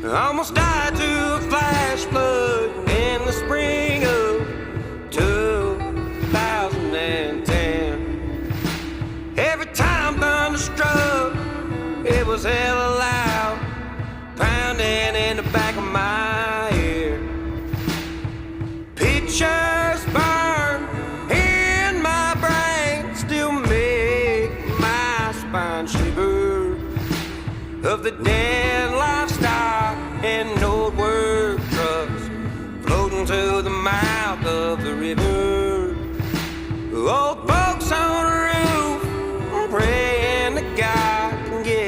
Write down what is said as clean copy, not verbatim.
Almost died to a flash flood in the spring of 2010. Every time thunder struck, it was hella loud, pounding in the back of my ear. Pictures burn in my brain, still make my spine shiver, of the dead livestock and old work trucks floating to the mouth of the river. Old